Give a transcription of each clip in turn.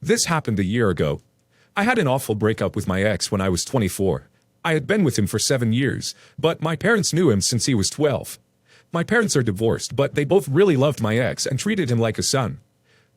This happened a year ago. I had an awful breakup with my ex when I was 24. I had been with him for 7 years, but my parents knew him since he was 12. My parents are divorced, but they both really loved my ex and treated him like a son.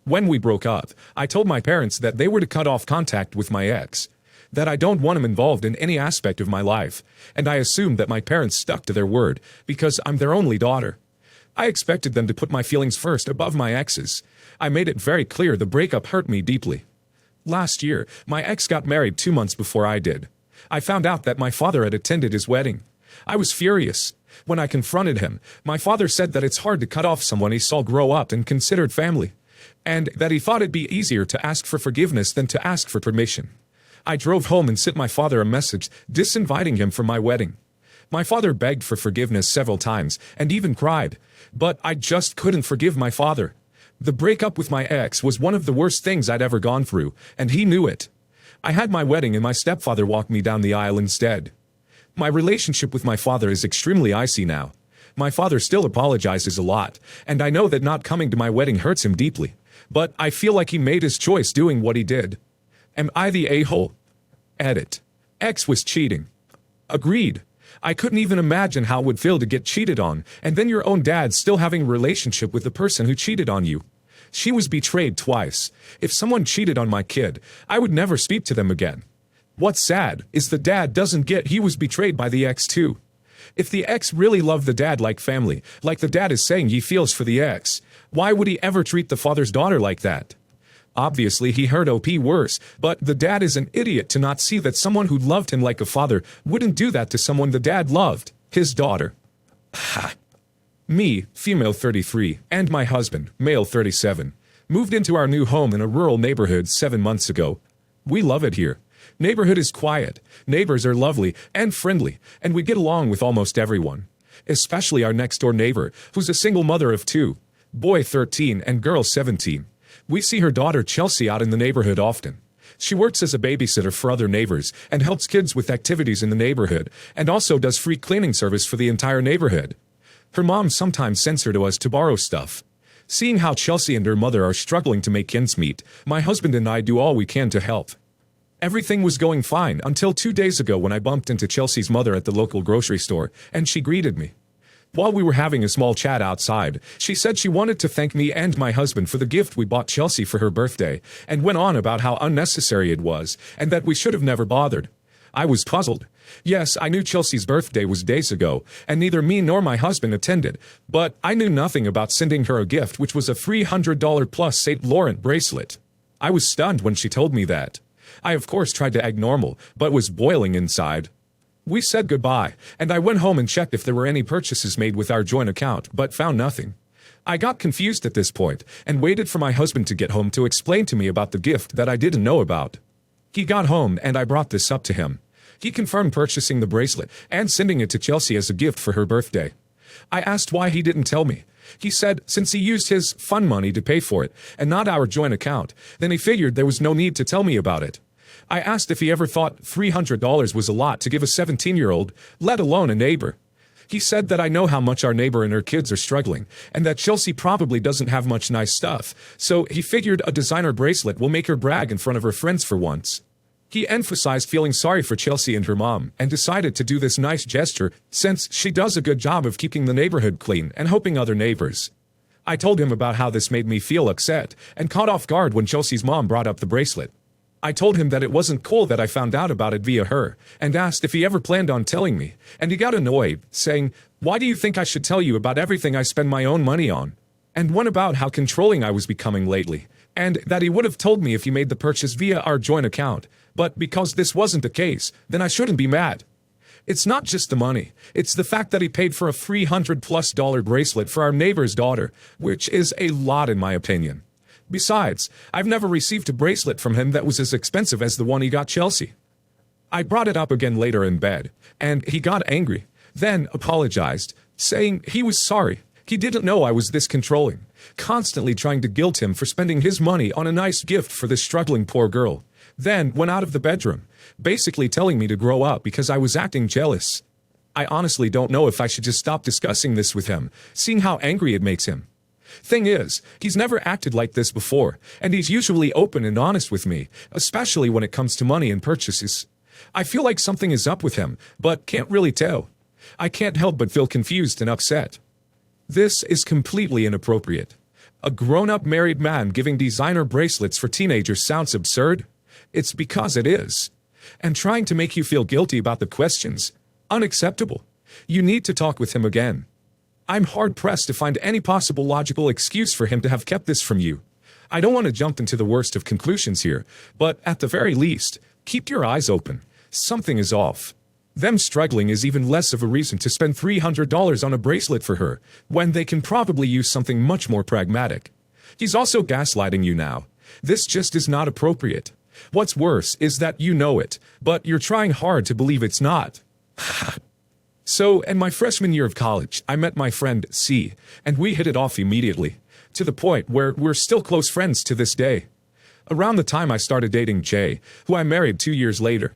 When we broke up, I told my parents that they were to cut off contact with my ex, that I don't want him involved in any aspect of my life, and I assumed that my parents stuck to their word because I'm their only daughter. I expected them to put my feelings first above my ex's. I made it very clear the breakup hurt me deeply. Last year, my ex got married 2 months before I did. I found out that my father had attended his wedding. I was furious. When I confronted him, my father said that it's hard to cut off someone he saw grow up and considered family, and that he thought it'd be easier to ask for forgiveness than to ask for permission. I drove home and sent my father a message, disinviting him from my wedding. My father begged for forgiveness several times, and even cried, but I just couldn't forgive my father. The breakup with my ex was one of the worst things I'd ever gone through, and he knew it. I had my wedding and my stepfather walked me down the aisle instead. My relationship with my father is extremely icy now. My father still apologizes a lot, and I know that not coming to my wedding hurts him deeply, but I feel like he made his choice doing what he did. Am I the a-hole? Edit. Ex was cheating. Agreed. I couldn't even imagine how it would feel to get cheated on, and then your own dad still having a relationship with the person who cheated on you. She was betrayed twice. If someone cheated on my kid, I would never speak to them again. What's sad is the dad doesn't get he was betrayed by the ex too. If the ex really loved the dad like family, like the dad is saying he feels for the ex, why would he ever treat the father's daughter like that? Obviously he hurt OP worse, but the dad is an idiot to not see that someone who loved him like a father wouldn't do that to someone the dad loved, his daughter. Ha. Me, female 33, and my husband, male 37, moved into our new home in a rural neighborhood 7 months ago. We love it here. Neighborhood is quiet, neighbors are lovely and friendly, and we get along with almost everyone. Especially our next-door neighbor, who's a single mother of 2, boy 13 and girl 17. We see her daughter Chelsea out in the neighborhood often. She works as a babysitter for other neighbors and helps kids with activities in the neighborhood, and also does free cleaning service for the entire neighborhood. Her mom sometimes sends her to us to borrow stuff. Seeing how Chelsea and her mother are struggling to make ends meet, my husband and I do all we can to help. Everything was going fine until 2 days ago when I bumped into Chelsea's mother at the local grocery store, and she greeted me. While we were having a small chat outside, she said she wanted to thank me and my husband for the gift we bought Chelsea for her birthday, and went on about how unnecessary it was, and that we should have never bothered. I was puzzled. Yes, I knew Chelsea's birthday was days ago, and neither me nor my husband attended, but I knew nothing about sending her a gift which was a $300 plus St. Laurent bracelet. I was stunned when she told me that. I of course tried to act normal, but was boiling inside. We said goodbye, and I went home and checked if there were any purchases made with our joint account, but found nothing. I got confused at this point, and waited for my husband to get home to explain to me about the gift that I didn't know about. He got home, and I brought this up to him. He confirmed purchasing the bracelet, and sending it to Chelsea as a gift for her birthday. I asked why he didn't tell me. He said since he used his fun money to pay for it, and not our joint account, then he figured there was no need to tell me about it. I asked if he ever thought $300 was a lot to give a 17-year-old, let alone a neighbor. He said that I know how much our neighbor and her kids are struggling, and that Chelsea probably doesn't have much nice stuff, so he figured a designer bracelet will make her brag in front of her friends for once. He emphasized feeling sorry for Chelsea and her mom, and decided to do this nice gesture since she does a good job of keeping the neighborhood clean and helping other neighbors. I told him about how this made me feel upset, and caught off guard when Chelsea's mom brought up the bracelet. I told him that it wasn't cool that I found out about it via her, and asked if he ever planned on telling me, and he got annoyed, saying, "Why do you think I should tell you about everything I spend my own money on?" And one about how controlling I was becoming lately, and that he would have told me if he made the purchase via our joint account, but because this wasn't the case, then I shouldn't be mad. It's not just the money, it's the fact that he paid for a $300+ bracelet for our neighbor's daughter, which is a lot in my opinion. Besides, I've never received a bracelet from him that was as expensive as the one he got Chelsea. I brought it up again later in bed, and he got angry, then apologized, saying he was sorry. He didn't know I was this controlling, constantly trying to guilt him for spending his money on a nice gift for this struggling poor girl. Then went out of the bedroom, basically telling me to grow up because I was acting jealous. I honestly don't know if I should just stop discussing this with him, seeing how angry it makes him. Thing is, he's never acted like this before, and he's usually open and honest with me, especially when it comes to money and purchases. I feel like something is up with him, but can't really tell. I can't help but feel confused and upset. This is completely inappropriate. A grown-up married man giving designer bracelets for teenagers sounds absurd. It's because it is. And trying to make you feel guilty about the questions. Unacceptable. You need to talk with him again. I'm hard-pressed to find any possible logical excuse for him to have kept this from you. I don't want to jump into the worst of conclusions here, but at the very least, keep your eyes open. Something is off. Them struggling is even less of a reason to spend $300 on a bracelet for her, when they can probably use something much more pragmatic. He's also gaslighting you now. This just is not appropriate. What's worse is that you know it, but you're trying hard to believe it's not. So, in my freshman year of college, I met my friend C, and we hit it off immediately, to the point where we're still close friends to this day. Around the time I started dating J, who I married 2 years later.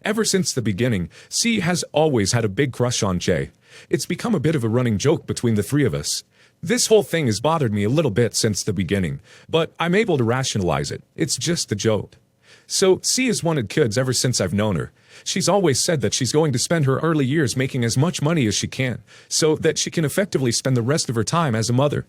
Ever since the beginning, C has always had a big crush on J. It's become a bit of a running joke between the three of us. This whole thing has bothered me a little bit since the beginning, but I'm able to rationalize it. It's just a joke. So, C has wanted kids ever since I've known her. She's always said that she's going to spend her early years making as much money as she can, so that she can effectively spend the rest of her time as a mother.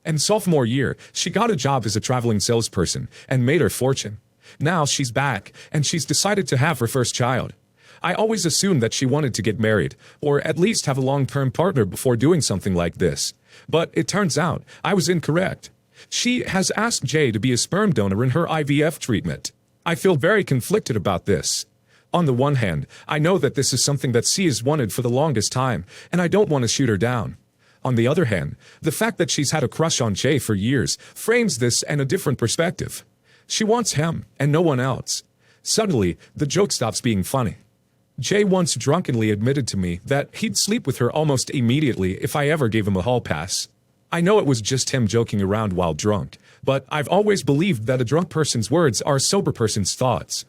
And sophomore year, she got a job as a traveling salesperson and made her fortune. Now she's back, and she's decided to have her first child. I always assumed that she wanted to get married, or at least have a long-term partner before doing something like this. But it turns out I was incorrect. She has asked Jay to be a sperm donor in her IVF treatment. I feel very conflicted about this. On the one hand, I know that this is something that C has wanted for the longest time, and I don't want to shoot her down. On the other hand, the fact that she's had a crush on Jay for years frames this in a different perspective. She wants him, and no one else. Suddenly, the joke stops being funny. Jay once drunkenly admitted to me that he'd sleep with her almost immediately if I ever gave him a hall pass. I know it was just him joking around while drunk, but I've always believed that a drunk person's words are a sober person's thoughts.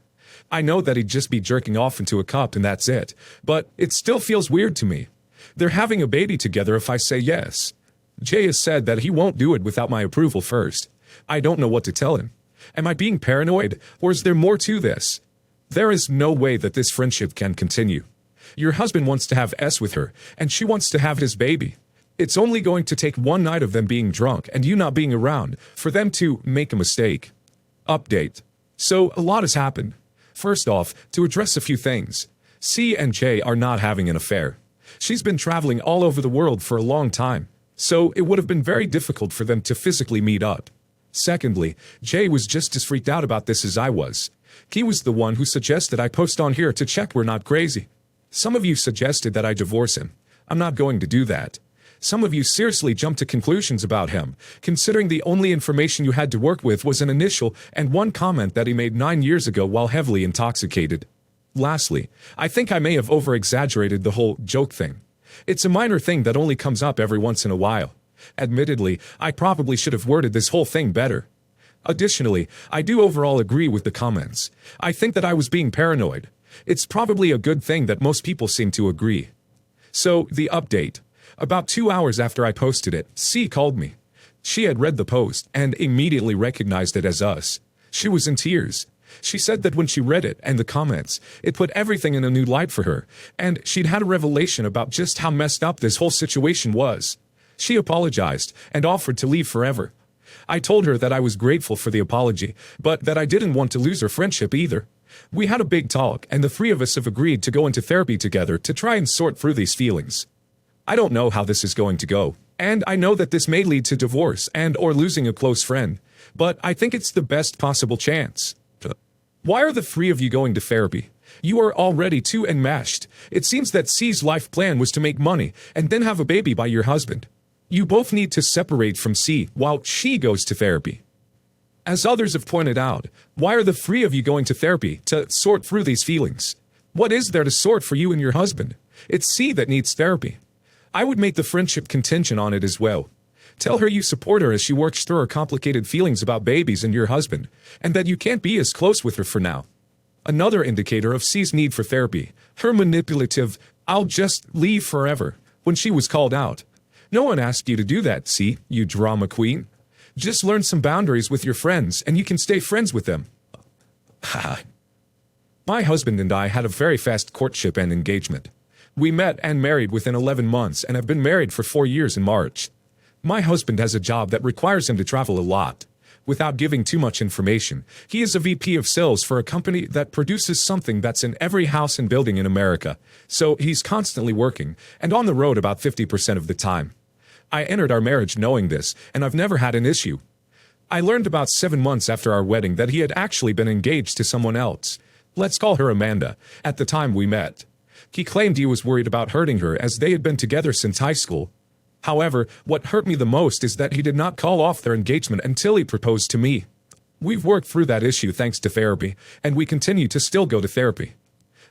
I know that he'd just be jerking off into a cup and that's it, but it still feels weird to me. They're having a baby together if I say yes. Jay has said that he won't do it without my approval first. I don't know what to tell him. Am I being paranoid, or is there more to this? There is no way that this friendship can continue. Your husband wants to have S with her, and she wants to have his baby. It's only going to take one night of them being drunk and you not being around for them to make a mistake. Update. So, a lot has happened. First off, to address a few things. C and J are not having an affair. She's been traveling all over the world for a long time, so it would have been very difficult for them to physically meet up. Secondly, Jay was just as freaked out about this as I was. He was the one who suggested I post on here to check we're not crazy. Some of you suggested that I divorce him. I'm not going to do that. Some of you seriously jumped to conclusions about him, considering the only information you had to work with was an initial and one comment that he made 9 years ago while heavily intoxicated. Lastly, I think I may have over-exaggerated the whole joke thing. It's a minor thing that only comes up every once in a while. Admittedly, I probably should have worded this whole thing better. Additionally, I do overall agree with the comments. I think that I was being paranoid. It's probably a good thing that most people seem to agree. So, the update. About 2 hours after I posted it, C called me. She had read the post and immediately recognized it as us. She was in tears. She said that when she read it and the comments, it put everything in a new light for her, and she'd had a revelation about just how messed up this whole situation was. She apologized and offered to leave forever. I told her that I was grateful for the apology, but that I didn't want to lose our friendship either. We had a big talk, and the three of us have agreed to go into therapy together to try and sort through these feelings. I don't know how this is going to go, and I know that this may lead to divorce and or losing a close friend, but I think it's the best possible chance. Why are the three of you going to therapy? You are already too enmeshed. It seems that C's life plan was to make money and then have a baby by your husband. You both need to separate from C while she goes to therapy. As others have pointed out, why are the three of you going to therapy to sort through these feelings? What is there to sort for you and your husband? It's C that needs therapy. I would make the friendship contingent on it as well. Tell her you support her as she works through her complicated feelings about babies and your husband, and that you can't be as close with her for now. Another indicator of C's need for therapy, her manipulative, "I'll just leave forever," when she was called out. No one asked you to do that, see, you drama queen. Just learn some boundaries with your friends and you can stay friends with them. Ha. My husband and I had a very fast courtship and engagement. We met and married within 11 months and have been married for 4 years in March. My husband has a job that requires him to travel a lot. Without giving too much information, he is a VP of sales for a company that produces something that's in every house and building in America. So he's constantly working and on the road about 50% of the time. I entered our marriage knowing this, and I've never had an issue. I learned about 7 months after our wedding that he had actually been engaged to someone else. Let's call her Amanda, at the time we met. He claimed he was worried about hurting her as they had been together since high school. However, what hurt me the most is that he did not call off their engagement until he proposed to me. We've worked through that issue thanks to therapy, and we continue to still go to therapy.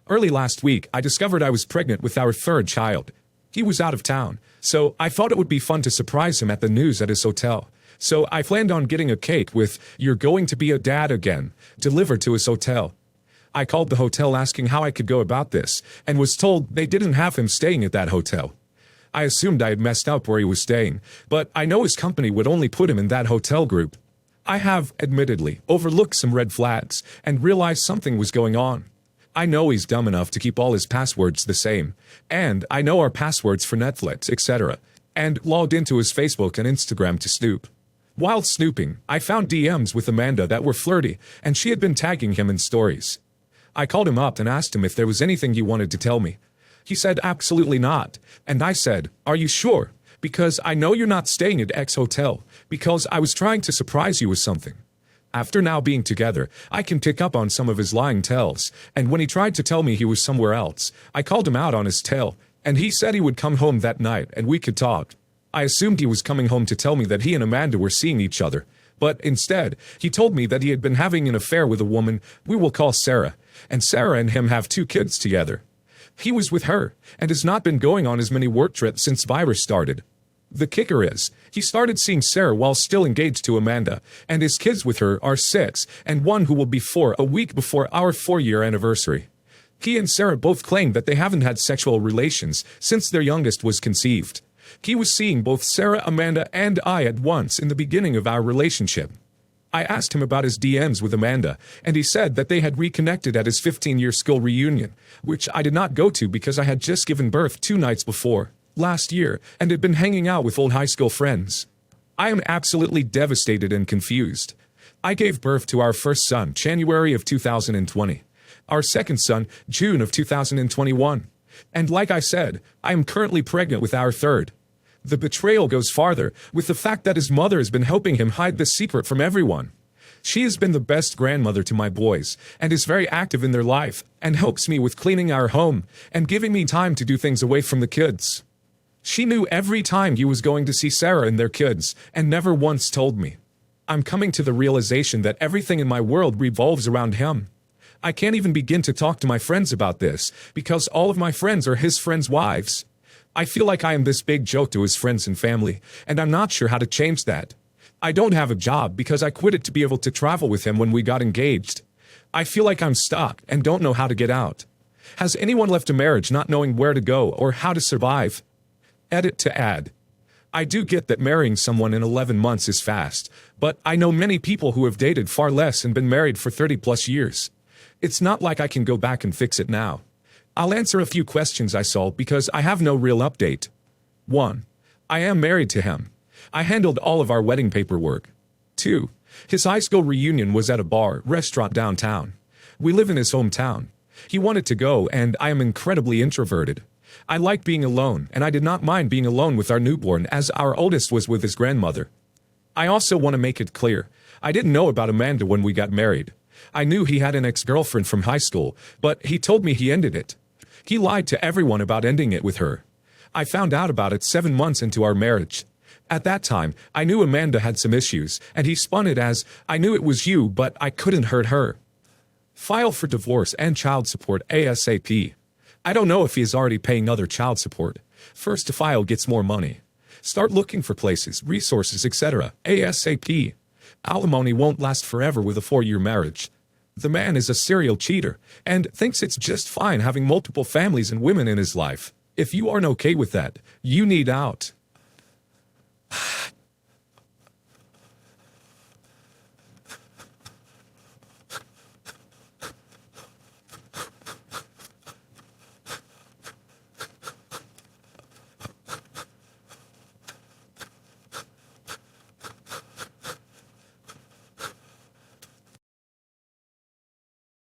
Early last week, I discovered I was pregnant with our 3rd child. He was out of town, so I thought it would be fun to surprise him at the news at his hotel. So I planned on getting a cake with, "You're going to be a dad again," delivered to his hotel. I called the hotel asking how I could go about this, and was told they didn't have him staying at that hotel. I assumed I had messed up where he was staying, but I know his company would only put him in that hotel group. I have, admittedly, overlooked some red flags and realized something was going on. I know he's dumb enough to keep all his passwords the same, and I know our passwords for Netflix, etc., and logged into his Facebook and Instagram to snoop. While snooping, I found DMs with Amanda that were flirty, and she had been tagging him in stories. I called him up and asked him if there was anything he wanted to tell me. He said absolutely not, and I said, "Are you sure? Because I know you're not staying at X hotel, because I was trying to surprise you with something." After now being together, I can pick up on some of his lying tells, and when he tried to tell me he was somewhere else, I called him out on his tale, and he said he would come home that night and we could talk. I assumed he was coming home to tell me that he and Amanda were seeing each other, but instead, he told me that he had been having an affair with a woman we will call Sarah, and Sarah and him have 2 kids together. He was with her, and has not been going on as many work trips since virus started. The kicker is, he started seeing Sarah while still engaged to Amanda, and his kids with her are 6, and 1 who will be 4 a week before our 4-year anniversary. He and Sarah both claim that they haven't had sexual relations since their youngest was conceived. He was seeing both Sarah, Amanda, and I at once in the beginning of our relationship. I asked him about his DMs with Amanda, and he said that they had reconnected at his 15-year school reunion, which I did not go to because I had just given birth 2 nights before, last year, and had been hanging out with old high school friends. I am absolutely devastated and confused. I gave birth to our first son, January of 2020, our second son, June of 2021, and like I said, I am currently pregnant with our 3rd. The betrayal goes farther, with the fact that his mother has been helping him hide this secret from everyone. She has been the best grandmother to my boys, and is very active in their life, and helps me with cleaning our home, and giving me time to do things away from the kids. She knew every time he was going to see Sarah and their kids, and never once told me. I'm coming to the realization that everything in my world revolves around him. I can't even begin to talk to my friends about this, because all of my friends are his friends' wives. I feel like I am this big joke to his friends and family, and I'm not sure how to change that. I don't have a job because I quit it to be able to travel with him when we got engaged. I feel like I'm stuck and don't know how to get out. Has anyone left a marriage not knowing where to go or how to survive? Edit to add. I do get that marrying someone in 11 months is fast, but I know many people who have dated far less and been married for 30+ years. It's not like I can go back and fix it now. I'll answer a few questions I saw because I have no real update. 1. I am married to him. I handled all of our wedding paperwork. 2. His high school reunion was at a restaurant downtown. We live in his hometown. He wanted to go, and I am incredibly introverted. I like being alone, and I did not mind being alone with our newborn as our oldest was with his grandmother. I also want to make it clear, I didn't know about Amanda when we got married. I knew he had an ex-girlfriend from high school, but he told me he ended it. He lied to everyone about ending it with her. I found out about it 7 months into our marriage. At that time, I knew Amanda had some issues, and he spun it as, "I knew it was you, but I couldn't hurt her." File for divorce and child support ASAP. I don't know if he is already paying other child support. First to file gets more money. Start looking for places, resources, etc. ASAP. Alimony won't last forever with a 4-year marriage. The man is a serial cheater, and thinks it's just fine having multiple families and women in his life. If you aren't okay with that, you need out.